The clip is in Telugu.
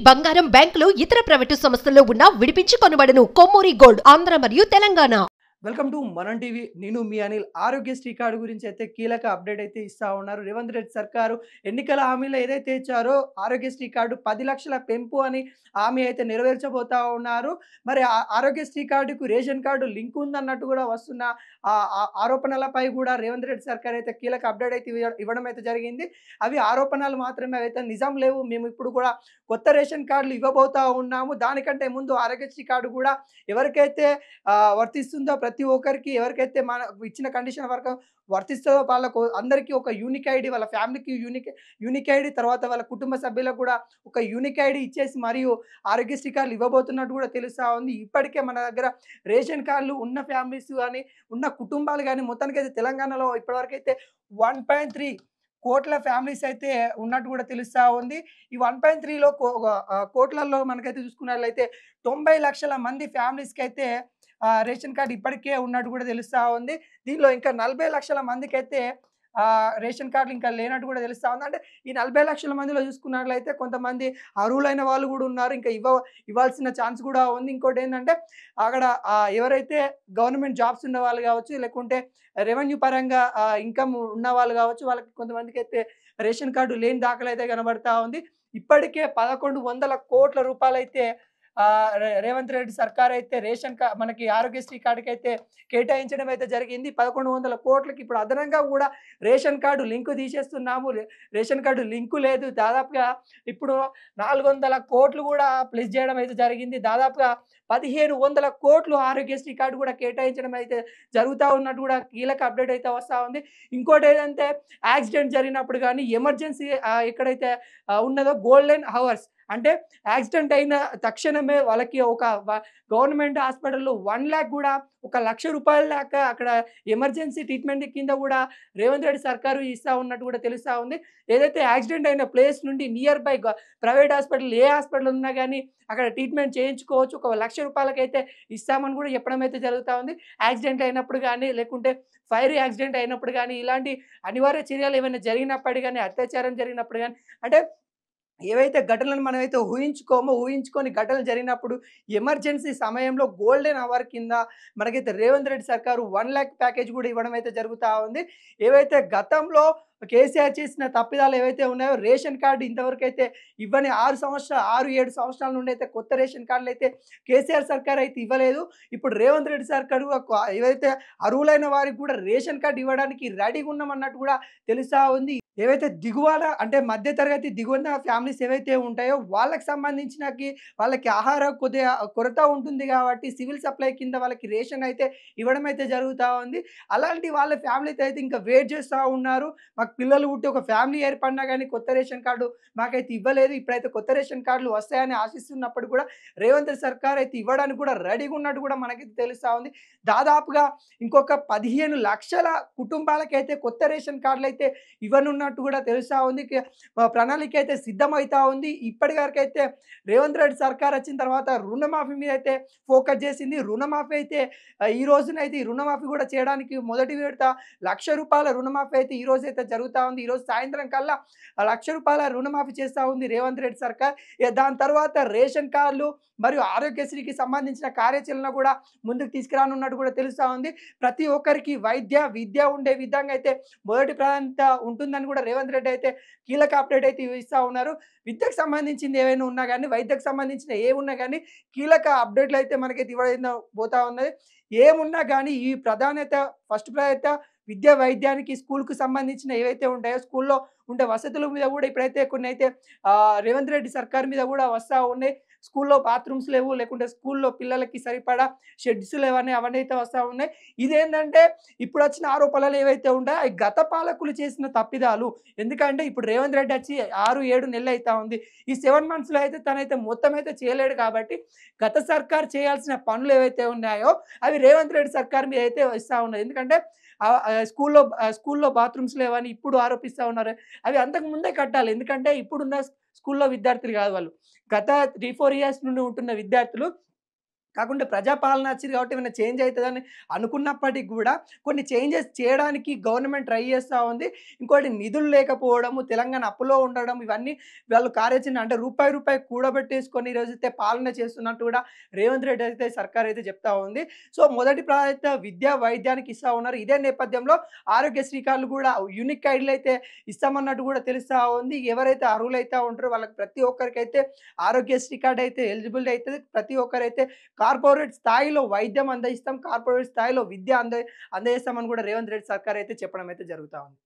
బంగారం బ్యాంకులు ఇతర ప్రైవేటు సంస్థల్లో ఉన్న విడిపించి కొనబడును. కొమ్మూరి గోల్డ్ ఆంధ్ర మరియు తెలంగాణ. వెల్కమ్ టు మనం టీవీ. నేను మీ అనిల్. ఆరోగ్యశ్రీ కార్డు గురించి అయితే కీలక అప్డేట్ అయితే ఇస్తా ఉన్నారు. రేవంత్ రెడ్డి సర్కారు ఎన్నికల హామీలో ఏదైతే ఇచ్చారో ఆరోగ్యశ్రీ కార్డు 10 లక్షల పెంపు అని హామీ అయితే నెరవేర్చబోతా ఉన్నారు. మరి ఆరోగ్యశ్రీ కార్డుకు రేషన్ కార్డు లింక్ ఉందన్నట్టు కూడా వస్తున్న ఆరోపణలపై కూడా రేవంత్ రెడ్డి సర్కార్ అయితే కీలక అప్డేట్ అయితే ఇవ్వడం అయితే జరిగింది. అవి ఆరోపణలు మాత్రమే, అయితే నిజం లేవు. మేము ఇప్పుడు కూడా కొత్త రేషన్ కార్డులు ఇవ్వబోతా ఉన్నాము. దానికంటే ముందు ఆరోగ్యశ్రీ కార్డు కూడా ఎవరికైతే వర్తిస్తుందో ప్రతి ఒక్కరికి, ఎవరికైతే మన ఇచ్చిన కండిషన్ వరకు వర్తిస్తుందో వాళ్ళకు అందరికీ ఒక యూనిక్ ఐడి, వాళ్ళ ఫ్యామిలీకి యూనిక్ ఐడి, తర్వాత వాళ్ళ కుటుంబ సభ్యులకు కూడా ఒక యూనిక్ ఐడి ఇచ్చేసి మరియు ఆరోగ్యశ్రీ కార్డులు ఇవ్వబోతున్నట్టు కూడా తెలుస్తూ ఉంది. ఇప్పటికే మన దగ్గర రేషన్ కార్డులు ఉన్న ఫ్యామిలీస్ కానీ, ఉన్న కుటుంబాలు కానీ మొత్తానికైతే తెలంగాణలో ఇప్పటివరకైతే 1.3 కోట్ల ఫ్యామిలీస్ అయితే ఉన్నట్టు కూడా తెలుస్తూ ఉంది. ఈ 1.3లో కోట్లలో మనకైతే చూసుకున్నట్లయితే 90 లక్షల మంది ఫ్యామిలీస్కి అయితే రేషన్ కార్డు ఇప్పటికే ఉన్నట్టు కూడా తెలుస్తూ ఉంది. దీనిలో ఇంకా 40 లక్షల మందికైతే రేషన్ కార్డులు ఇంకా లేనట్టు కూడా తెలుస్తూ ఉంది. అంటే ఈ 40 లక్షల మందిలో చూసుకున్నట్లయితే కొంతమంది అర్హులైన వాళ్ళు కూడా ఉన్నారు, ఇంకా ఇవ్వాల్సిన ఛాన్స్ కూడా ఉంది. ఇంకోటి ఏంటంటే అక్కడ ఎవరైతే గవర్నమెంట్ జాబ్స్ ఉన్న వాళ్ళు కావచ్చు, లేకుంటే రెవెన్యూ పరంగా ఇన్కమ్ ఉన్న వాళ్ళు కావచ్చు, వాళ్ళకి కొంతమందికి అయితే రేషన్ కార్డు లేని దాఖలు అయితే కనబడతా ఉంది. ఇప్పటికే 1100 కోట్ల రూపాయలు అయితే రేవంత్ రెడ్డి సర్కార్ అయితే మనకి ఆరోగ్యశ్రీ కార్డుకి అయితే కేటాయించడం అయితే జరిగింది. 1100 కోట్లకి ఇప్పుడు అదనంగా కూడా రేషన్ కార్డు లింకు తీసేస్తున్నాము. రేషన్ కార్డు లింకు లేదు. దాదాపుగా ఇప్పుడు 400 కోట్లు కూడా ప్లస్ చేయడం అయితే జరిగింది. దాదాపుగా 1500 కోట్లు ఆరోగ్యశ్రీ కార్డు కూడా కేటాయించడం అయితే జరుగుతూ ఉన్నట్టు కూడా కీలక అప్డేట్ అయితే వస్తూ ఉంది. ఇంకోటి ఏదంటే యాక్సిడెంట్ జరిగినప్పుడు కానీ ఎమర్జెన్సీ ఎక్కడైతే ఉన్నదో గోల్డెన్ అవర్స్, అంటే యాక్సిడెంట్ అయిన తక్షణమే వాళ్ళకి ఒక గవర్నమెంట్ హాస్పిటల్లో 1 లాక్ కూడా, 1 లక్ష రూపాయల దాకా అక్కడ ఎమర్జెన్సీ ట్రీట్మెంట్ కింద కూడా రేవంత్ రెడ్డి సర్కారు ఇస్తూ ఉన్నట్టు కూడా తెలుస్తూ ఉంది. ఏదైతే యాక్సిడెంట్ అయిన ప్లేస్ నుండి near by private hospital, A hospital ఉన్నా కానీ అక్కడ ట్రీట్మెంట్ చేయించుకోవచ్చు. 1 లక్ష రూపాయలకైతే ఇస్తామని కూడా చెప్పడం అయితే జరుగుతూ ఉంది. యాక్సిడెంట్ అయినప్పుడు కానీ, లేకుంటే ఫైర్ యాక్సిడెంట్ అయినప్పుడు కానీ, ఇలాంటి అనివార్య చర్యలు ఏమైనా జరిగినప్పుడు కానీ, అత్యాచారం జరిగినప్పుడు కానీ, అంటే ఏవైతే ఘటనలను మనమైతే ఊహించుకొని ఘటనలు జరిగినప్పుడు ఎమర్జెన్సీ సమయంలో గోల్డెన్ అవర్ కింద మనకైతే రేవంత్ రెడ్డి సర్కారు 1 లాక్ ప్యాకేజ్ కూడా ఇవ్వడం అయితే జరుగుతూ ఉంది. ఏవైతే గతంలో కేసీఆర్ చేసిన తప్పిదాలు ఏవైతే ఉన్నాయో, రేషన్ కార్డు ఇంతవరకు అయితే ఇవ్వని 6-7 సంవత్సరాల నుండి అయితే కొత్త రేషన్ కార్డులు అయితే కేసీఆర్ సర్కార్ అయితే ఇవ్వలేదు. ఇప్పుడు రేవంత్ రెడ్డి సర్కారు ఏవైతే అర్హులైన వారికి కూడా రేషన్ కార్డు ఇవ్వడానికి రెడీగా ఉన్నామన్నట్టు కూడా తెలుస్తూ ఉంది. ఏవైతే దిగువన, అంటే మధ్య తరగతి దిగువన ఫ్యామిలీస్ ఏవైతే ఉంటాయో వాళ్ళకి సంబంధించినకి వాళ్ళకి ఆహార కొరత ఉంటుంది కాబట్టి సివిల్ సప్లై కింద వాళ్ళకి రేషన్ అయితే ఇవ్వడం అయితే జరుగుతూ ఉంది. అలాంటి వాళ్ళ ఫ్యామిలీతో అయితే ఇంకా వెయిట్ చేస్తూ ఉన్నారు. మాకు పిల్లలు పుట్టి ఒక ఫ్యామిలీ ఏర్పడినా కానీ కొత్త రేషన్ కార్డు మాకైతే ఇవ్వలేదు. ఇప్పుడైతే కొత్త రేషన్ కార్డులు వస్తాయని ఆశిస్తున్నప్పుడు కూడా రేవంత్ సర్కార్ అయితే ఇవ్వడానికి కూడా రెడీగా ఉన్నట్టు కూడా మనకైతే తెలుస్తూ ఉంది. దాదాపుగా ఇంకొక 15 లక్షల కుటుంబాలకైతే కొత్త రేషన్ కార్డులు అయితే ఇవ్వనున్నట్టు కూడా తెలుస్తూ ఉంది. ప్రణాళిక అయితే సిద్ధమవుతా ఉంది. ఇప్పటి వరకు అయితే రేవంత్ రెడ్డి సర్కార్ వచ్చిన తర్వాత రుణమాఫీ మీద అయితే ఫోకస్ చేసింది. రుణమాఫీ అయితే ఈ రోజునైతే ఈ రుణమాఫీ కూడా చేయడానికి మొదటి విడత 1 లక్ష రూపాయల రుణమాఫీ అయితే ఈ రోజు అయితే జరుగుతూ ఉంది. ఈరోజు సాయంత్రం కల్లా 1 లక్ష రూపాయల రుణమాఫీ చేస్తూ ఉంది రేవంత్ రెడ్డి సర్కార్. దాని తర్వాత రేషన్ కార్డులు మరియు ఆరోగ్యశ్రీకి సంబంధించిన కార్యాచరణ కూడా ముందుకు తీసుకురానున్నట్టు కూడా తెలుస్తూ ఉంది. ప్రతి ఒక్కరికి విద్య ఉండే విధంగా అయితే మొదటి ప్రాధాన్యత ఉంటుందని కూడా రేవంత్ రెడ్డి అయితే కీలక అప్డేట్ అయితే ఇస్తూ ఉన్నారు. విద్యకు సంబంధించింది ఏవైనా ఉన్నా కానీ, వైద్యకు సంబంధించిన ఏమున్నా కానీ కీలక అప్డేట్లు అయితే మనకైతే ఇవ్వడం పోతా ఉన్నది. ఏమున్నా కానీ ఈ ఫస్ట్ ప్రాధాన్యత విద్య, వైద్యానికి, స్కూల్కు సంబంధించిన ఏవైతే ఉంటాయో స్కూల్లో ఉండే వసతుల మీద కూడా ఇప్పుడైతే కొన్ని అయితే రేవంత్ రెడ్డి సర్కార్ మీద కూడా వస్తూ ఉన్నాయి. స్కూల్లో బాత్రూమ్స్ లేవు, లేకుంటే స్కూల్లో పిల్లలకి సరిపడా షెడ్స్ లేవని అవన్నీ అయితే వస్తూ ఉన్నాయి. ఇదేంటంటే ఇప్పుడు వచ్చిన ఆరోపణలు ఏవైతే ఉంటాయో అవి గత పాలకులు చేసిన తప్పిదాలు. ఎందుకంటే ఇప్పుడు రేవంత్ రెడ్డి వచ్చి 6-7 నెలలు అవుతా ఉంది. ఈ 7 మంత్స్లో అయితే తనైతే మొత్తం అయితే చేయలేడు కాబట్టి గత సర్కార్ చేయాల్సిన పనులు ఏవైతే ఉన్నాయో అవి రేవంత్ రెడ్డి సర్కార్ మీద అయితే ఇస్తూ ఉన్నది. ఎందుకంటే స్కూల్లో బాత్రూమ్స్ లేవని ఇప్పుడు ఆరోపిస్తూ ఉన్నారు. అవి అంతకు ముందే కట్టాలి. ఎందుకంటే ఇప్పుడున్న స్కూల్లో విద్యార్థులు కాదు వాళ్ళు, గత 3-4 ఇయర్స్ నుండి ఉంటున్న విద్యార్థులు. కాకుంటే ప్రజాపాలన వచ్చింది కాబట్టి ఏమైనా చేంజ్ అయితదని అనుకున్నప్పటికి గూడా, కొన్ని చేంజెస్ చేయడానికి గవర్నమెంట్ ట్రై చేస్తా ఉంది. ఇంకోటి నిధులు లేకపోవడము, తెలంగాణ అప్పులో ఉండడం ఇవన్నీ వాళ్ళు కార్యాచరణ అంటే రూపాయి కూడబెట్టేసుకొని ఈరోజైతే పాలన చేస్తున్నట్టు గూడా రేవంత్ రెడ్డి అయితే సర్కార్ అయితే చెప్తా ఉంది. సో, మొదటి ప్రాధాన్యత విద్య, వైద్యానికి ఇస్తా ఉన్నారు. ఇదే నేపథ్యంలో ఆరోగ్యశ్రీ కార్డులు గూడా యూనిక్ ఐడీలైతే ఇస్తామన్నట్టు గూడా తెలుస్తా ఉంది. ఎవరైతే అర్హులైతే ఉంటారో వాళ్ళకి ప్రతి ఒక్కరికైతే ఆరోగ్యశ్రీ కార్డ్ అయితే ఎలిజిబుల్ అయితది. ప్రతి ఒక్కరైతే కార్పొరేట్ స్థాయిలో వైద్యం అందజేస్తాం. కార్పొరేట్ స్థాయిలో విద్య అందజేస్తామని కూడా రేవంత్ రెడ్డి సర్కార్ అయితే చెప్పడం అయితే జరుగుతా ఉంది.